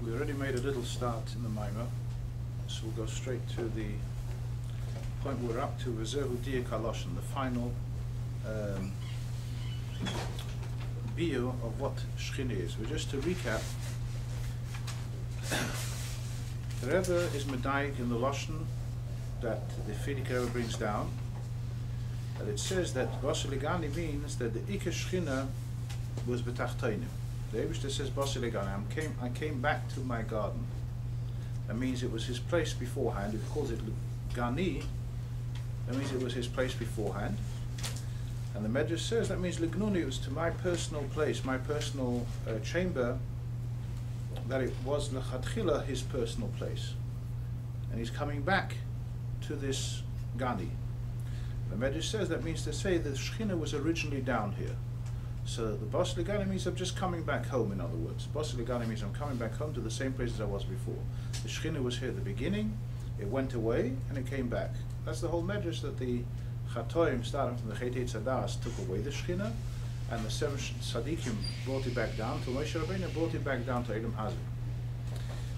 We already made a little start in the Maimah, so we'll go straight to the point we're up to, V'zehu Diyak HaLashon, the final biur of what shechina is. But just to recap, the Rebbe is medayik in the Lashon that the Ikar brings down, that it says that Bosi Legani means that the Ikar shechina was b'tachteinim. The Eibishter says Bosi Legani, I came back to my garden. That means it was his place beforehand. If he calls it Legani, that means it was his place beforehand. And the Medrash says that means Legnuni, it was to my personal place, my personal chamber, that it was Lechatchila, his personal place. And he's coming back to this Gani. The Medrash says that means to say the shechina was originally down here. So the Bosi Legani means I'm just coming back home, in other words. Bosi Legani means I'm coming back home to the same place as I was before. The shechina was here at the beginning, it went away, and it came back. That's the whole Medrash, that the Chatoim, starting from the Chetei Tzadas, took away the shechina, and the seven Tzadikim brought it back down to Moshe Rabbeinu, and brought it back down to Edom Hazim.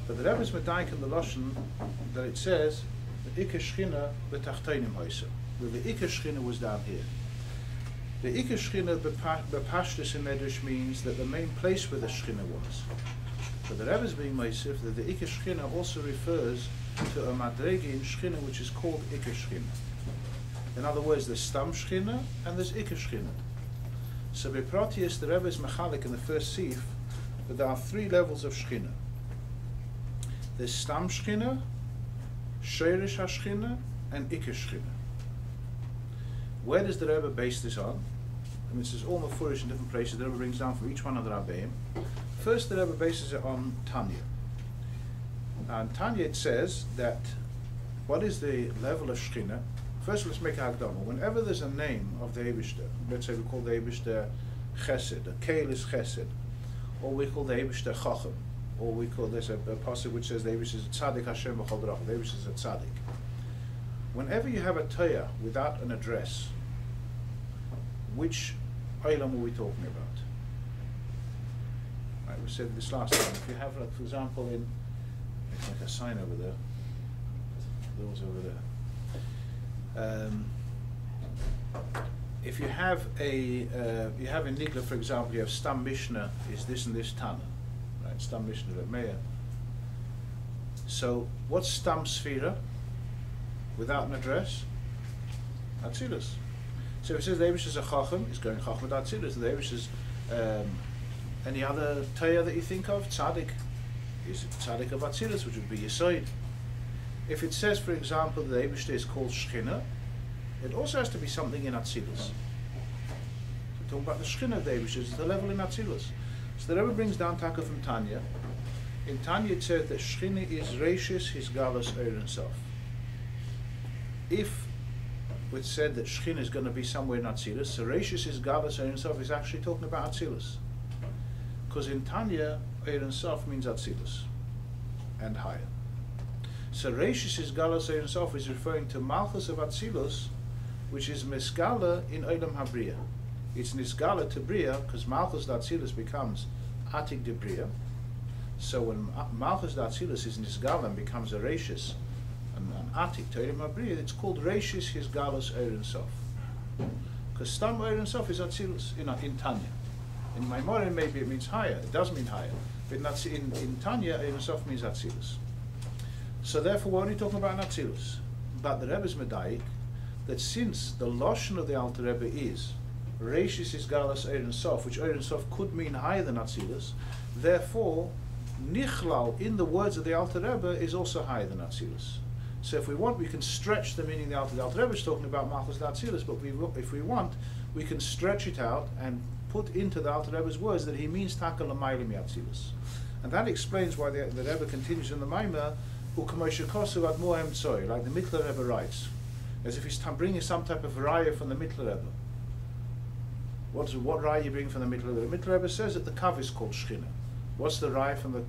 But the Rebbe is medayik in the Lashon that it says, the Ikar shechina b'tachteinim hoisa. Well, the Ikar shechina was down here. The Ikar shechina b'pashtus in Medrash means that the main place where the shechina was. But the Rebbe is being meisif that the Ikar shechina also refers to a madregi in shechina which is called Ikar shechina. In other words, there's stam shechina and there's Ikar shechina. So Beprotius, the Rebbe is mechalik in the first sif that there are three levels of shechina. There's stam shechina, sheirish hashechina, and Ikar shechina. Where does the Rebbe base this on? I mean, this is all mafurish in different places. The Rebbe brings down for each one of the Rabbeim. First, the Rebbe bases it on Tanya. And Tanya, it says that what is the level of shechina? First, let's make a hakdama. Whenever there's a name of the Eibishter, let's say we call the Eibishter Chesed, a Keil is Chesed, or we call the Eibishter Chacham, or we call, there's a passage which says the Eibishter is a Tzadik Hashem B'chol Derach, the Eibishter is a Tzadik. Whenever you have a Toya without an address, which Olam are we talking about? Right, we said this last time. If you have, like, for example, in, it's like a sign over there, those over there. If you have a, you have in Nigla, for example, you have Stam Mishnah is this and this Tana, right? Stam Mishnah Meir. So what's Stam Sfira without an address? Atzilus. So if it says the Eibush is a Chacham, it's going Chacham with Atzilus. The Eibush is any other Taya that you think of, Tzadik, is Tzadik of Atzilus, which would be Yisoid. If it says, for example, the Eibush is called Shechina, it also has to be something in Atzilus. So we're talking about the Shechina of the Eibush, it's the level in Atzilus. So the Rebbe brings down Taka from Tanya. In Tanya it says that Shechina is Reishis, his Galus, Eir Sof. If it's said that Shechina is going to be somewhere in Atzilus, so Reishis, his Galus, Eir Sof is actually talking about Atzilus. Because in Tanya, Eir Sof means Atzilus and higher. So Reishis is Galus Ein Sof is referring to Malchus of Atzilus, which is Miskala in Olam Habriya. It's Nisgala to Bria, because Malchus Atzilus becomes Atik de Bria. So when Malchus Atzilus is Nisgala and becomes a Reishis, an Atik to Olam Habriya, it's called Reishis his Galus Ein Sof. Because Stam Ein Sof is Atzilus in Tanya. In Maimorim maybe it means higher, it does mean higher. But in Tanya, Ein Sof means Atzilus. So therefore we're only talking about Atzilus. But the Rebbe is medayik that since the Lashon of the Alter Rebbe is Reishis is Galus Eir Sof, which Eir Sof could mean higher than Atzilus, therefore Nichlal in the words of the Alter Rebbe is also higher than Atzilus. So if we want, we can stretch the meaning of the Alter Rebbe is talking about Malchus Atzilus, but if we want, we can stretch it out and put into the Alter Rebbe's words that he means Taka L'maylim Atzilus. And that explains why the Rebbe continues in the Maimah, like the Mittler Rebbe writes, as if he's bringing some type of raya from the Mittler Rebbe. What raya you bring from the Mittler Rebbe? The Mittler Rebbe says that the Kav is called Shechina. What's the raya from the?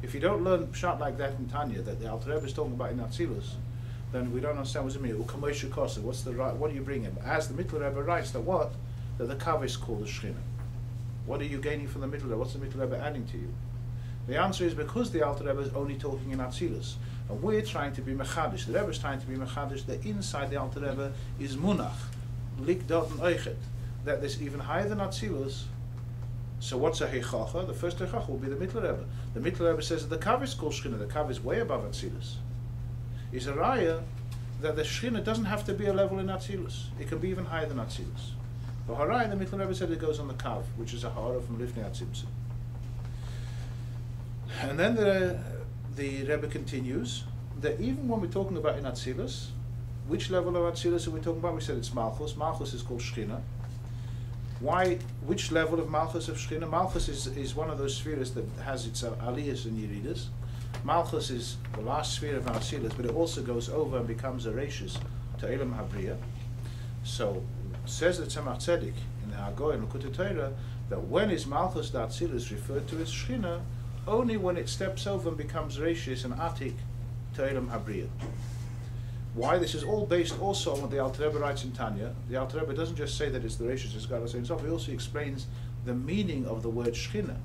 If you don't learn pshat like that in Tanya, that the Alter Rebbe is talking about in Atzilus, then we don't understand what's it mean. What's the raya? What are you bringing? As the Mittler Rebbe writes, that the Kav is called the Shechina. What are you gaining from the Mittler Rebbe? What's the Mittler Rebbe adding to you? The answer is because the Alter Rebbe is only talking in Atzilus. And we're trying to be Mechadish. The Rebbe is trying to be Mechadish. The inside the Alter Rebbe is Munach, Lik Dot and Oichet. That there's even higher than Atzilus. So what's a Heichacha? The first Heichacha will be the Mittler Rebbe. The Mittler Rebbe says that the Kav is called Shechina. The Kav is way above Atzilus. Is a raya that the Shechina doesn't have to be a level in Atzilus. It can be even higher than Atzilus. For Harai, the Mittler Rebbe said it goes on the Kav, which is a Hara from Lifnei Tzimtzum. And then the Rebbe continues that even when we're talking about in Atzilus, which level of Atzilus are we talking about? We said it's Malchus. Malchus is called Shechina. Why? Which level of Malchus of Shechina? Malchus is one of those spheres that has its aliyahs and yeridas. Malchus is the last sphere of Atzilus, but it also goes over and becomes a rashis to Elam Habriya. So says the Tzemach Tzedek in the Hagoy and L'Kutei Torah that when is Malchus da Atzilus referred to as Shechina? Only when it steps over and becomes rashis and atik to Elam Habriya. Why? This is all based also on what the Alter Rebbe writes in Tanya. The Alter Rebbe doesn't just say that it's the rashis as God says himself. He also explains the meaning of the word Shechina.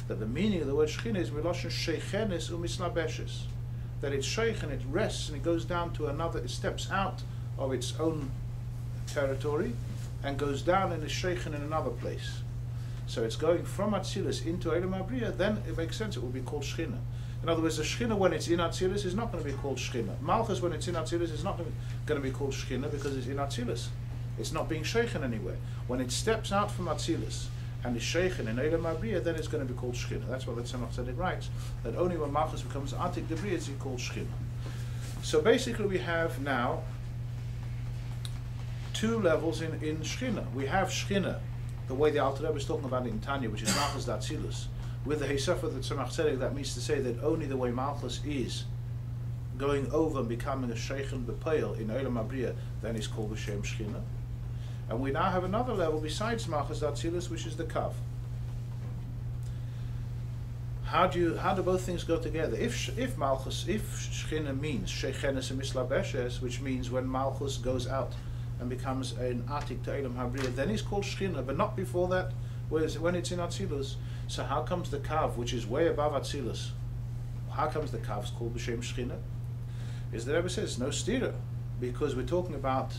That the meaning of the word Shechina is miloshen shechenes umislabeshes. That it's sheich and it rests and it goes down to another. It steps out of its own territory and goes down and is sheichin in another place. So it's going from Atzilus into Elam Habriya. Then it makes sense. It will be called Shechina. In other words, the Shechina when it's in Atzilus is not going to be called Shechina. Malchus when it's in Atzilus is not going to be called Shechina because it's in Atzilus. It's not being sheichin anywhere. When it steps out from Atzilus and is sheichin in Elam Habriya, then it's going to be called Shechina. That's what the Tzemach Tzedek writes. That only when Malchus becomes Atik Debriya is it called Shechina. So basically we have now two levels in Shechina. We have Shechina, the way the Alter Rebbe is talking about it in Tanya, which is Malchus Datzilus. With the Heisafa of the Tzemach Tzedek, that means to say that only the way Malchus is going over and becoming a Sheichin B'Peil in Elam Habriya, then is called B'Shem Shechina. And we now have another level besides Malchus Datzilus, which is the Kav. How do both things go together? If Shechina means Shechenes and Mislabeshes, which means when Malchus goes out and becomes an Atik to Elam Habriya, then he's called Shechina, but not before that, when it's in Atzilus. So how comes the Kav, which is way above Atzilus, how comes the Kav's called B'Shem Shechina? Is the Rebbe says no stira, because we're talking about,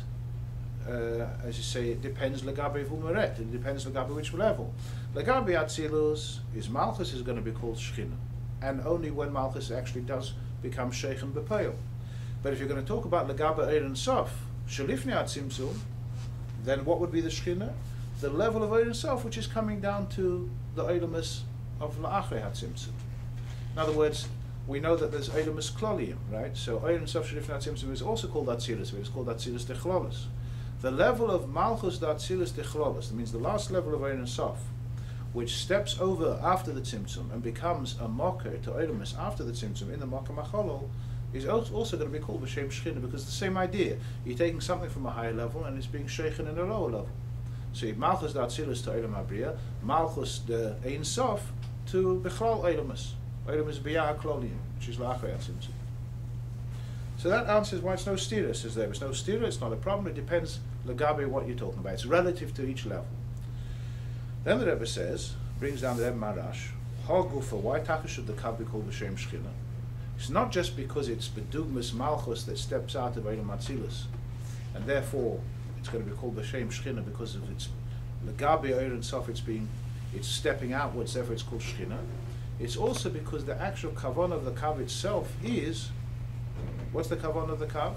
as you say, it depends Legabe Vumeret, it depends Legabe which level. Legabe Atzilus is Malchus is going to be called Shechina, and only when Malchus actually does become Sheichin B'Peil. But if you're going to talk about Legabe Eir and Sof, Shalifnei Tzimtzum, then what would be the Shechina? The level of Eir and Sof, which is coming down to the Eilamus of La'achrei HaTzimtzum. In other words, we know that there's Eilamus Klolium, right? So Eir and Sof Shalifnei Tzimtzum is also called Atzilus, but it's called Atzilus Techlolos. The level of Malchus Atzilus Techlolos, that means the last level of Eir and Sof, which steps over after the Tzimtzum and becomes a mocker to Eilamus after the Tzimtzum in the Mocker Macholol, is also going to be called B'Shem Shechina, because the same idea. You're taking something from a higher level and it's being sheichin in a lower level. So Malchus da Atzilus to Elam Habriya, Malchus the Ein Sof to Bechlal Eilamus. Eilamus B'Yah HaKlolium, which is La'achrei HaTzimtzum. So that answers why it's no stira, says there. It's no stira, it's not a problem, it depends Legabe what you're talking about. It's relative to each level. Then the Rebbe says, brings down the Rebbe Marash, Hagufa, why Taka should the Kav be called B'Shem Shechina? It's not just because it's Bedugmas Malchus that steps out of Elam Atzilus, and therefore it's going to be called B'Shem Shechina because of its Legabe Eir and Sof, it's stepping outwards, therefore it's called Shechina. It's also because the actual Kavan of the Kav itself is, what's the Kavan of the Kav?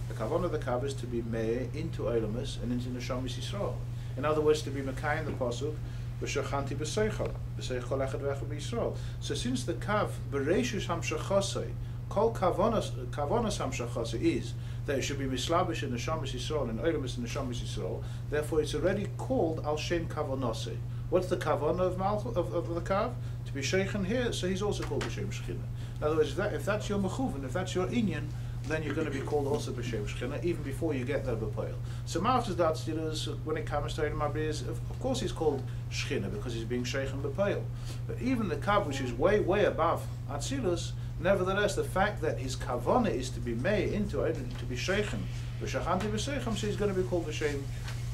The Kavan of the Kav is to be Me'eh into Eilamus and into Neshamis Yisrael. In other words, to be Mekai in the Pasuk, B'Shachanti B'Seichel Echad V'Echad B'Yisrael. So since the Kav, Bereishish HaMshachosei, Kol Kavonos HaMshachosei is that it should be Mislabish in Neshamis Yisrael and Eilamus in Neshamis Yisrael, therefore it's already called Al Shem Kavonosei. What's the Kavanah of the Kav? To be Sheichin here, so he's also called B'Shem Shechina. In other words, if that's your Mechuvan, if that's your Inyan, then you're going to be called also B'Shem Shechina, even before you get there B'Poel. So Malchus Datzilus, when it comes to Elam Habriya, of course he's called Shechina, because he's being Sheichin B'Poel. But even the Kav, which is way, way above Atzilus, nevertheless, the fact that his Kavanah is to be made into it, to be Sheichin, B'Shachanti B'Seicham, so he's going to be called B'Shem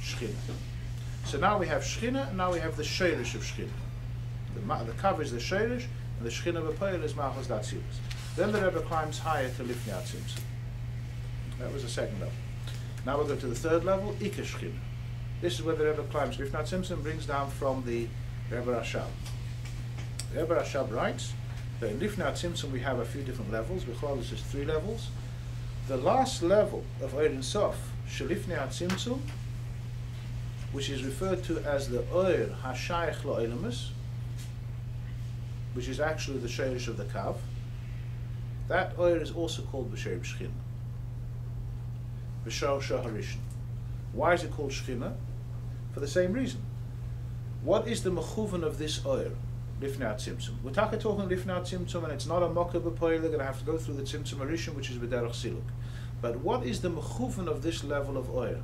Shechina. So now we have Shechina, and now we have the Sheirish of Shechina. The Kav is the Sheirish, and the shechina b'poel is malchus d'atzilus. Then the Rebbe climbs higher to lifnei Tzimtzum. That was the second level. Now we'll go to the third level, Ikar shechina. This is where the Rebbe climbs. Lifnei Tzimtzum brings down from the Rebbe Rashab. The Rebbe Rashab writes that in Lifnei Tzimtzum we have a few different levels. B'chlal this is 3 levels. The last level of Ein Sof, Shelifnei Tzimtzum, which is referred to as the Oir Hashayich Lo'elamus, which is actually the Sheirish of the Kav. That Oir is also called B'Shem Shechina, B'Shor Shaharishin. Why is it called Shechina? For the same reason. What is the mechuvan of this Oir, Lifnei Tzimtzum? We're talking Lifnei Tzimtzum, and it's not a Mokkah B'Poel. They're going to have to go through the Tzimtzum Harishon, which is B'derech Siluk. But what is the mechuvan of this level of Oir?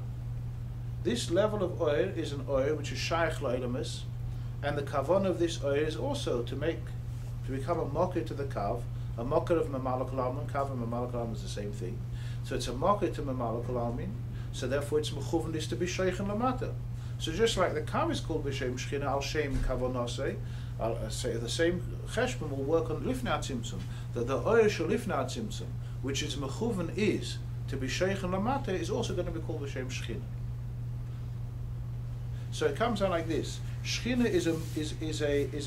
This level of Oir is an Oir which is Shaykh La'ilamis, and the kavan of this Oir is also to become a mocker to the Kav, a mocker of Mamalak Almin. Kav and Mamalak Almin is the same thing. So it's a mocker to Mamalak Almin, so therefore its mechuvan is to be Shaykh and Lamata. So just like the Kav is called B'Shem Shechina, Al Shem Kavanose, say the same cheshbon will work on Lifnei Tzimtzum, that the Oir Shel Lifnei Tzimtzum, which its mechuvan is to be Shaykh and Lamata, is also going to be called B'Shem Shechina. So it comes out like this. Shechina is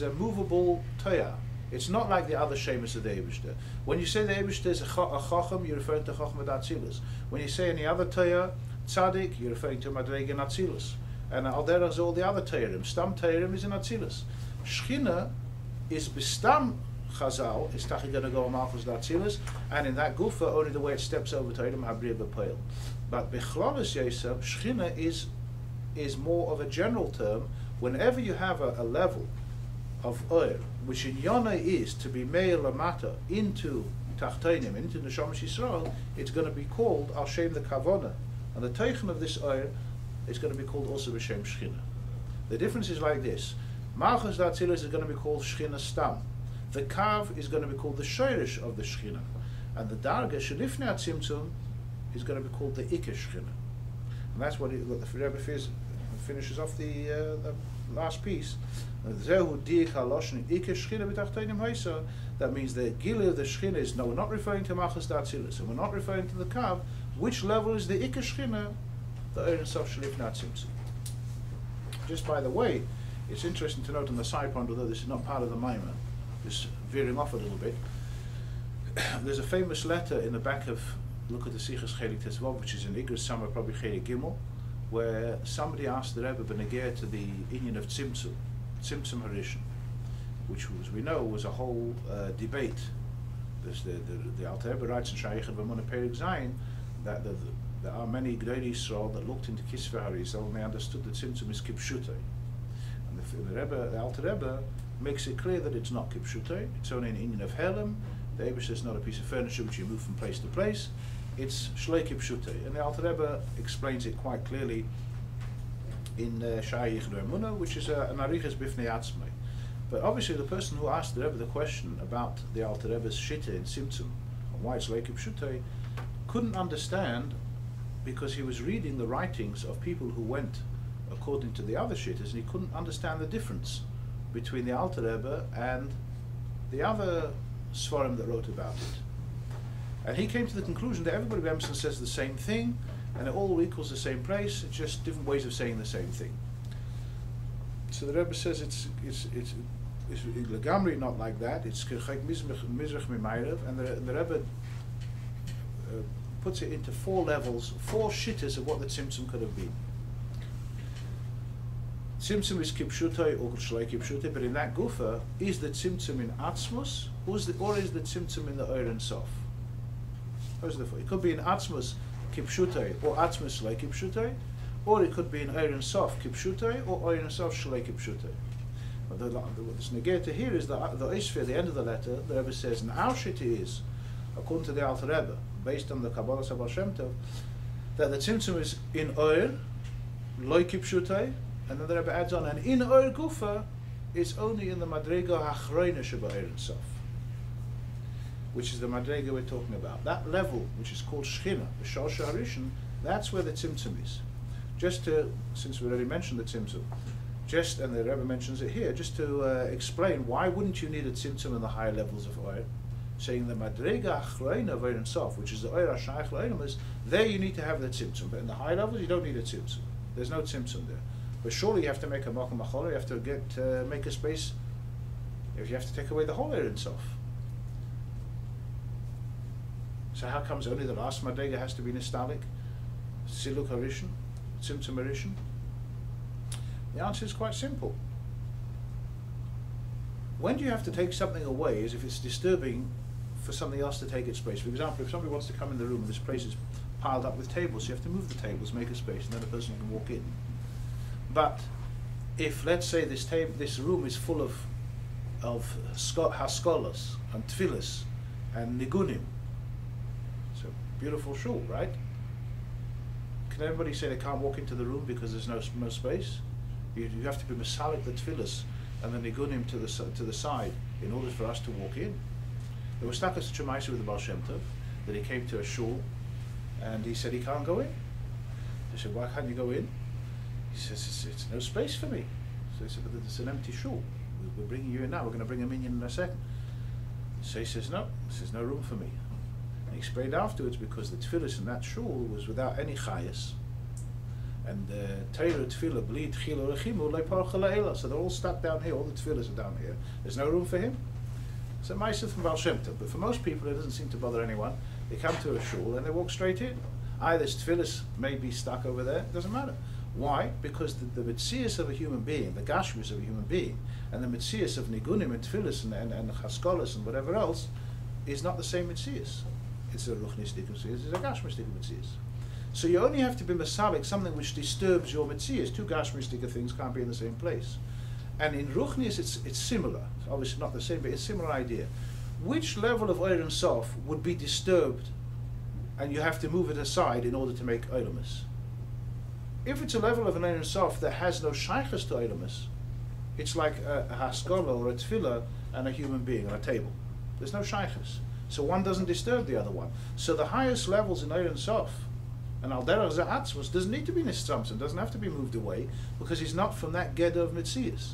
a movable toya. It's not like the other shemus of the Eibishter. When you say the Eibishter is a chacham, you're referring to chacham d'Atzilus. When you say any other toya, tzaddik, you're referring to madrega and Atzilus. And al derech all the other toyarim. Stam toyarim is in Atzilus. Shechina is bestam chazal, is tachi going to go on malchus d'Atzilus, and in that gufa only the way it steps over toyarim habriya b'poel. But b'chlalis yesab, Shechina is more of a general term. Whenever you have a level of oil, which in Yonah is to be meir lamata into tachtonim, into Neshama Yisrael, it's going to be called Al Shem the Kavona. And the teichen of this oil is going to be called also B'Shem Shechina. The difference is like this. Malchus d'Atzilus is going to be called Shechina Stam. The Kav is going to be called the Sheirish of the Shechina. And the Darga Shelifnei Tzimtzum is going to be called the Ikar Shechina. And that's what the Rebbe finishes off the last piece. That means the Gila of the Shechina is, no, we're not referring to Malchus d'Atzilus, and we're not referring to the Kav. Which level is the Ikar Shechina? The Ein Sof Shelifnei Tzimtzum. Just by the way, it's interesting to note on the side point, although this is not part of the Maimon, just veering off a little bit, there's a famous letter in the back of, look at the Sichas Chelik Tesvav, which is in Ikar, somewhere probably Chelik Gimel, where somebody asked the Rebbe Benegir to the Inyan of Tzimtzum Harishon, which was, we know, was a whole debate. The Alter Rebbe writes in Shayich and V'munah Perik Zayin that there are many Gdei Yisrael that looked into Kisvei Harisal and they understood that Tzimtzum is Kipshutei. And the Alter Rebbe makes it clear that it's not Kipshutei, it's only an Inyan of Helem. The Eibush is not a piece of furniture which you move from place to place. It's Shlei Kipshutei. And the Alter Rebbe explains it quite clearly in Shayich Emunah, which is an Arichas Bifnei Atzmai. But obviously the person who asked the Rebbe the question about the Alter Rebbe's Shitta in Tzimtzum, and why it's Shlei Kipshutei, couldn't understand, because he was reading the writings of people who went according to the other Shittas, and he couldn't understand the difference between the Alter Rebbe and the other Svarim that wrote about it. And he came to the conclusion that everybody Bemson says the same thing, and it all equals the same place, it's just different ways of saying the same thing. So the Rebbe says it's legamri not like that, it's Kirchek Mizrach Mimayrev, and the Rebbe puts it into 4 levels, 4 shittas of what the Tzimtzum could have been. Tzimtzum is Kipshutei or Shlei Kipshutei, but in that gufa, is the Tzimtzum in Atzmus, or is the Tzimtzum in the Oir and Sof? It could be in Atzmus Kipshutei or Atzmus Shlei Kipshutei, or it could be in Oir and Sof Kipshutei or Oir and Sof Shlei Kipshutei. But what's negata here is the Eisfir, the end of the letter, the Rebbe says, and our shitty is, according to the Alter Rebbe, based on the Kabbalah Sabal Shem Tov, that the Tzimtzum is in Oir, Loi Kipshutei, and then the Rebbe adds on, and in Oir Gufa, it's only in the Madrega Hachroina Sheba Oir and Sof, which is the Madrega we're talking about. That level, which is called Shechina, the Shor Shaharishan, that's where the Tzimtzum is. Just to, since we already mentioned the Tzimtzum, and the Rabbi mentions it here, just to explain why wouldn't you need a tzimtzum in the higher levels of oil, saying the madrega achroina of Ein Sof, which is the oil hashayach l'olam, there you need to have the tzimtzum, but in the higher levels you don't need a tzimtzum. There's no tzimtzum there. But surely you have to make a makom achol, you have to make a space, if you have to take away the whole Ein Sof. So how comes only the last madrega has to be nistalik? Siluk harishon, tzimtzum harishon? The answer is quite simple. When do you have to take something away is if it's disturbing for something else to take its place. For example, if somebody wants to come in the room and this place is piled up with tables, you have to move the tables, make a space, and then a person can walk in. But if, let's say, this room is full of haskolas and tfilas and nigunim, it's a beautiful shul, right? Can everybody say they can't walk into the room because there's no space? You have to be masalik the tfilas and the nigunim to the side in order for us to walk in. There was such a ma'aseh with the Baal Shem Tov that he came to a shul and he said he can't go in. They said, why can't you go in? He says, it's no space for me. So they said, but it's an empty shul. We're bringing you in now. We're going to bring a minion in a second. So he says, no, there's no room for me. And he explained afterwards because the tefillas in that shul was without any chayas. And the Torah tefillah bleed chilo rechimu le'parcha le'ela. So they're all stuck down here. All the tefillas are down here. There's no room for him. It's a ma'aseh from Baal Shem Tov. But for most people, it doesn't seem to bother anyone. They come to a shul and they walk straight in. Either tefillas may be stuck over there. It doesn't matter. Why? Because the mitzias of a human being, the gashmis of a human being, and the mitzias of nigunim and tefillas and chaskolas and whatever else, is not the same mitzias. It's a ruchnistic mitzias. It's a gashmistic mitzias. So you only have to be masalik, something which disturbs your mitzias. Two gashmistic things can't be in the same place. And in ruchnis, it's similar. It's obviously not the same, but it's a similar idea. Which level of Ein Sof would be disturbed, and you have to move it aside in order to make Eilamus? If it's a level of an Ein Sof that has no shaychus to Eilamus, it's like a haskola or a tefillah and a human being on a table. There's no shaychus. So one doesn't disturb the other one. So the highest levels in Ein Sof, and al derech za'atzmos, doesn't need to be nistamson, doesn't have to be moved away, because he's not from that geder of mitzias.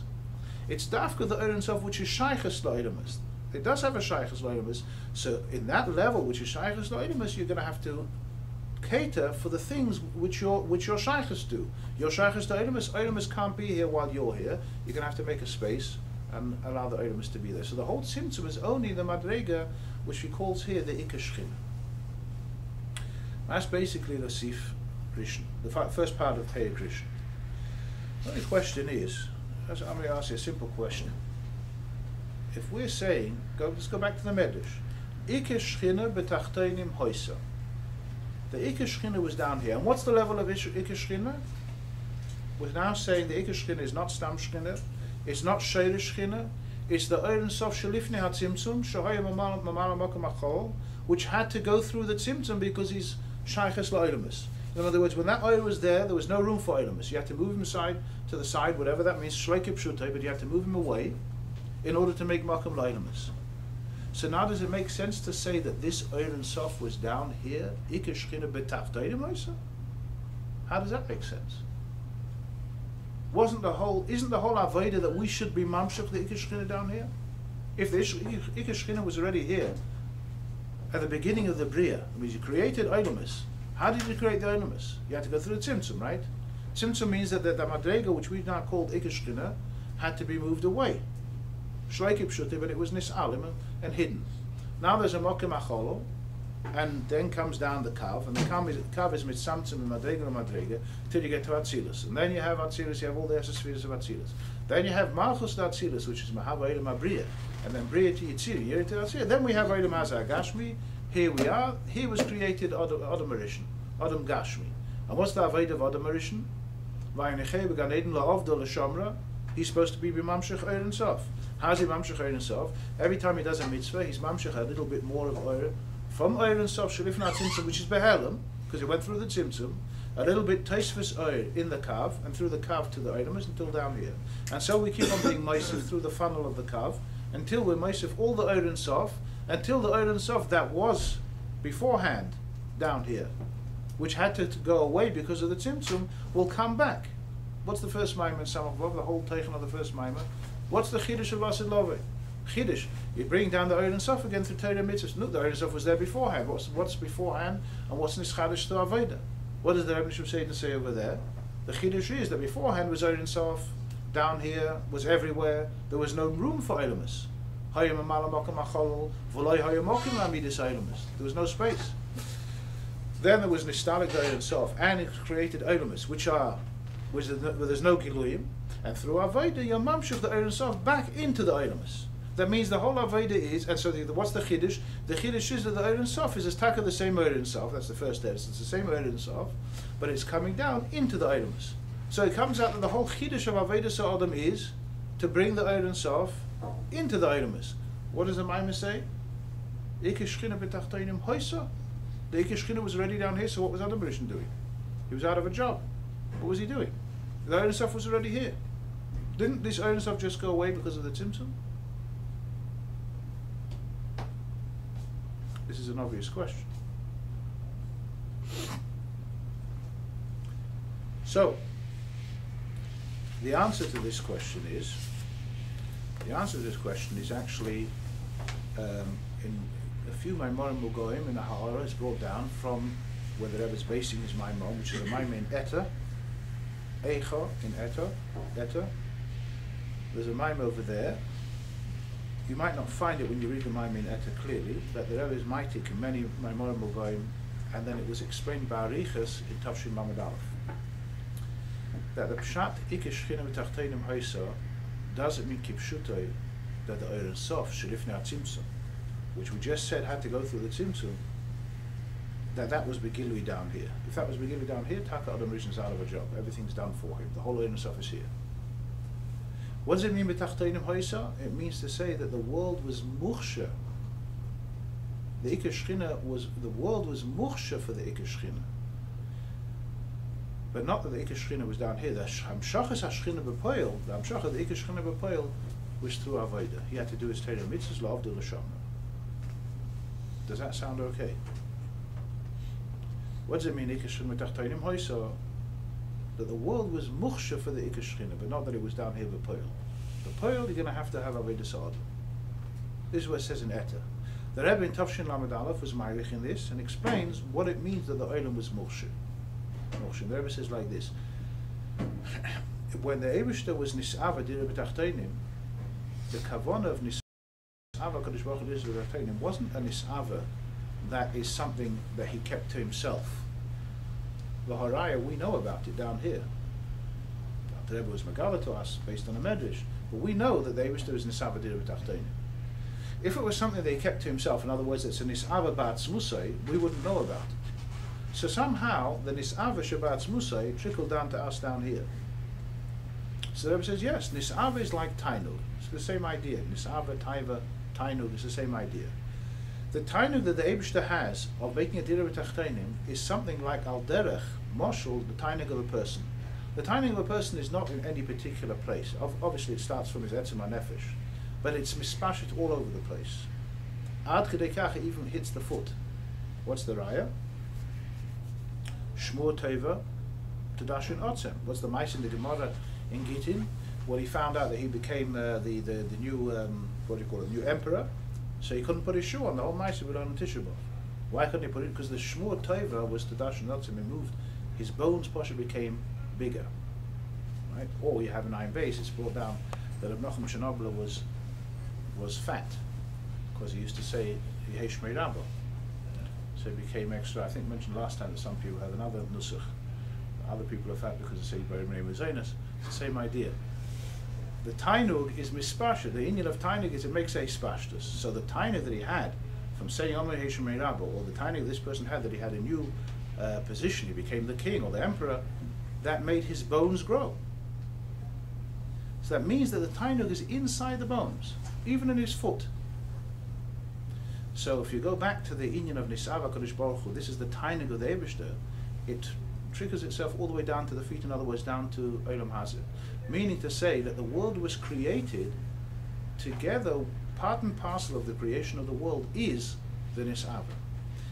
It's dafka the Ein Sof which is shaychus lo'idamus. It does have a shaychus lo'idamus. So in that level which is shaychus lo'idamus, you're going to have to cater for the things which your shaychus do. Your shaychus to Eilamus, Eilamus can't be here while you're here. You're going to have to make a space and allow the Eilamus to be there. So the whole Tzimtzum is only the madrega, which he calls here the Ikar shechina. That's basically the Sif Rishon, the first part of Pei Rishon. The only question is, I'm going to ask you a simple question. If we're saying, let's go back to the Medrash, Ikar shechina b'tachteinim hoisa. The Ikar shechina was down here. And what's the level of Ikar shechina? We're now saying the Ikar shechina is not stam shechina, it's not sheirish shechina, it's the Ein Sof shelifnei ha-tzimtzum, shehaya mamala makom achol, which had to go through the tzimtzum because he's shaychus la'olamus. In other words, when that oil was there was no room for olamus. You had to move him to the side, whatever that means, shleike pshutay, but you had to move him away in order to make makom la'olamus. So now does it make sense to say that this Ein Sof was down here? Ikar shechina b'tachteinim hoisa? How does that make sense? Isn't the whole avodah that we should be mamshech the Ikar shechina down here? If the Ikar shechina was already here at the beginning of the bria, that means you created Eilamus. How did you create the Eilamus? You had to go through the Tzimtzum, right? Tzimtzum means that the madrega, which we now called Ikar shechina, had to be moved away. Shleike pshutay, but it was nisalim and hidden. Now there's a mokim acholo, and then comes down the kav, and the kav is mitzamtzum and madrega till you get to Atzilus. And then you have Atzilus, you have all the Esespheres of Atzilus. Then you have Malchus to Atzilus, which is Mahava Elam Abriya, and then Briya to Yitzir, Yeri to Atzilus. Then we have Elam Azar Gashmi. Here we are. Here was created Adam Marishan, Adam Gashmi. And what's the Avodah of Adam Marishan? Vayinechei b'gan Eden la'avda l'shamra. He's supposed to be b'mamshech Ein Sof. How's he mamshech Ein Sof? Every time he does a mitzvah, he's mamshech a little bit more of oil from Ein Sof shelifnei tzimtzum, which is behelim, because he went through the tzimtzum, a little bit taisvus oil in the kav, and through the kav to the Eilamus until down here. And so we keep on being meisiv through the funnel of the kav until we're meisiv all the Ein Sof, until the Ein Sof that was beforehand down here, which had to go away because of the tzimtzum, will come back. What's the first Maimon in Samach Vav? The whole Teichen of the first Maimon. What's the Chiddush of Lasid Love? Chiddush. You bring down the Oil and Sof again through Torah Mitzvahs. Look, the Oil and Sof was there beforehand. What's beforehand and what's Nischadish to Aveda? What does the Rebbe Shem say over there? The Chiddush is that beforehand was Oil and Sof, down here, was everywhere. There was no room for Eilamus. There was no space. Then there was Nistalik Oil and Sof, and it created Eilamus, where there's no Giluyim, and through Aveda, you're mamshuf the Oil and Sof back into the Eilamus. That means the whole Aveda is, and so what's the Chiddush? The Chiddush is that the Oil and Sof is as taka the same Oil and Sof, that's the first test, it's the same Oil and Sof, but it's coming down into the Eilamus. So it comes out that the whole Chiddush of Aveda Sa'adam is to bring the Oil and Sof into the Eilamus. What does the Maimon say? Ikar shechina b'tachteinim hoisa. The Ikar shechina was already down here, so what was Adam Rishon doing? He was out of a job. What was he doing? The Oil and Sof was already here. Didn't this Oil and Sof just go away because of the Tzimtzum? This is an obvious question. So, the answer to this question is actually in a few Maimorim Mugoim in the Ha'ara is brought down from where the Rebbe is basing his Maimon, which is a Maimon in Eta, Eicha in Eta. There's a Maimon over there. You might not find it when you read the Maimon in Eta clearly, but the Rebbe is mighty in many Maimorim Mugoim, and then it was explained by Arichas in Tafshin Mamad Aleph. That the Pshat Ikar shechina b'tachteinim hoisa doesn't mean kipshutoi that the Oil and Sof shelifnei Tzimtzum, which we just said had to go through the Tzimtzum, that was begilui down here. If that was begilui down here, Taka Adam Rishon's out of a job. Everything's done for him. The whole Oil and Sof is here. What does it mean b'tachteinim hoisa? It means to say that the world was muchsha. The Ikar shechina the world was muchsha for the Ikar shechina. But not that the Ikar shechina was down here. The Hamshachas HaShechina B'Poel, the Hamshach of the Ikar shechina B'Poel was through Aveda. He had to do his Torah Mitzvahs, La'avdu L'Shama. Does that sound okay? What does it mean, Ikar shechina B'Tachteinim Hoisa? That the world was muchsha for the Ikar shechina, but not that it was down here B'Poel. B'Poel, you're going to have Aveda Sa'ad. This is what it says in Eta. The Rebbe in Tafshin Lamed Aleph was ma'arich in this and explains what it means that the Olam was muchsha. The Rebbe says like this: when the Eibishter was Nisava Dira B'Tachteinim, the Kavana of Nisava Kadosh Baruch Hu Dira B'Tachteinim wasn't a Nisava that is something that he kept to himself. The Haraya, we know about it down here. The Rebbe was Megala to us based on a Medrash, but we know that the Eibishter was Nisava Dira B'Tachteinim. If it was something that he kept to himself, in other words, it's a Nisava B'Atz Musay, we wouldn't know about it. So somehow the Nisava Shabbat's Musay trickled down to us down here. So the Rebbe says, yes, Nisava is like Tainug. It's the same idea. Nisava, Taiva, Tainug is the same idea. The Tainug that the Eibishter has of making a Dira B'Tachteinim is something like Al Derech, Moshul, the Tainug of a person. The Tainug of a person is not in any particular place. Obviously it starts from his Etzem HaNefesh, but it's mispashit all over the place. Ad Kedei Kach, it even hits the foot. What's the Raya? Shmur Teva Tadashin Otzem. What's the mice in the Gemara in Gittin? Well, he found out that he became the new new emperor, so he couldn't put his shoe on. The whole mice would on Tisha B'Av. Why couldn't he put it? Because the Shmur Teva was Tadashin Otzem. He moved. His bones possibly became bigger, right? Or you have an iron base. It's brought down that Abnachum Shenobla was fat because he used to say Yehesh Meirabo. So it became extra. I think mentioned last time that some people have another nusach. Other people are fat because they say Barim Zainus. It's the same idea. The Tainug is mispasha. The Indian of Tainug is it makes a spashtus. So the Tainug that he had from saying Omer Heshem Meirabo, or the Tainug this person had that he had a new position, he became the king or the emperor, that made his bones grow. So that means that the Tainug is inside the bones, even in his foot. So if you go back to the Inyan of Nisava Kadosh Baruch Hu, this is the Tainug of the Eibishter, it triggers itself all the way down to the feet, in other words, down to Olam Hazeh. Meaning to say that the world was created together, part and parcel of the creation of the world is the Nisava.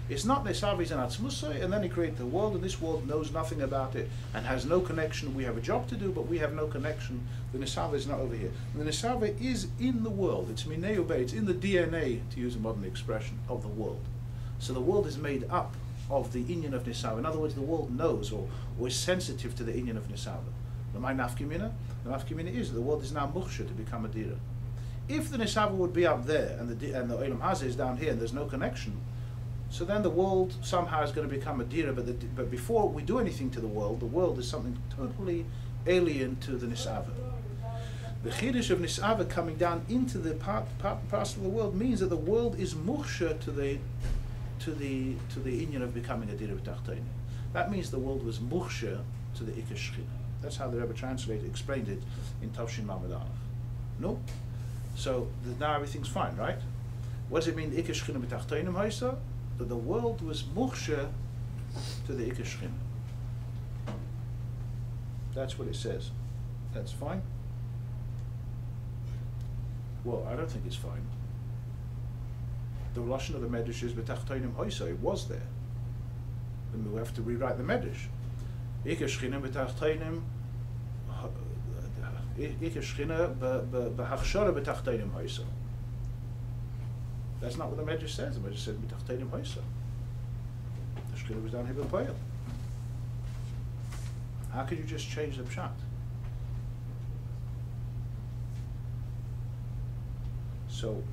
It's not Nesavis and Atzmusai, and then he created the world, and this world knows nothing about it and has no connection. We have a job to do, but we have no connection. The Nesava is not over here. And the Nesava is in the world. It's Minei Ubei. It's in the DNA, to use a modern expression, of the world. So the world is made up of the inyan of Nesava. In other words, the world knows or is sensitive to the inyan of Nesava. The nafkimina is the world is now muksha to become a dira. If the Nesava would be up there and the Olam Hazeh is down here and there's no connection, so then the world somehow is going to become a dira, but before we do anything to the world is something totally alien to the Nesava. The chiddush of Nesava coming down into the part and parcel of the world means that the world is muksha to the inyan of becoming a dira b'tachtonim. That means the world was muksha to the Ikar shechina. That's how the Rebbe explained it in Tavshin Lamed Aleph. No? So now everything's fine, right? What does it mean, Ikar shechina b'tachtonim hoisa? That the world was muksha to the Ikar shechina. That's what it says. That's fine? Well, I don't think it's fine. The lashon of the medrash is b'tachtonim hoisa. It was there. And we have to rewrite the medrash. Ikar shechina b'tachtonim, Ikar shechina b'hachshara b'tachtonim hoisa. That's not what the medrash says. The medrash says b'tachtonim hoisa. The shechina was down here b'poel. How could you just change the pshat? So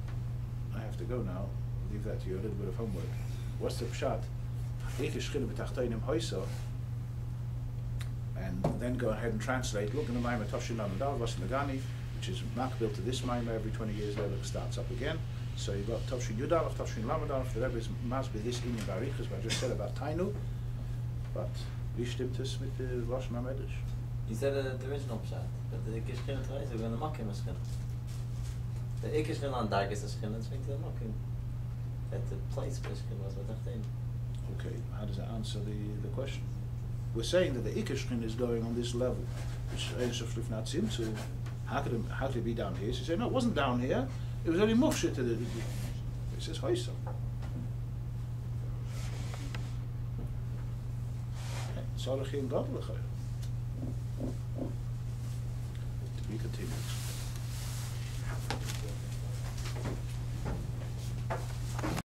I have to go now. Leave that to you, a little bit of homework. What's the pshat? Ikar shechina b'tachtonim hoisa. And then go ahead and translate. Look in the Maimah Tavshin Lamed Aleph, Bosi Legani, which is makbil to this Maimah. Every 20 years later it starts up again. So you've got Tavshin Yud Aleph, Tavshin Lamed Aleph. The Rebbe must be this inyan barichas, what I just said about Tainu. But wie stimmt es mit the Lashon HaMedrash? You said the original pshat, but the Ikar shechina today, so we're going to mock him as shechina. The Ikar shechina on Dargis as shechina, it's going to mock him. That the place for shechina was b'tachtonim. Okay, how does that answer the question? We're saying that the Ikar shechina is going on this level, which is not Tzimtzum. How could it be down here? So you say, no, it wasn't down here. It was only muksha to the. It says hoisa. Tzarech in gadol l'chayr.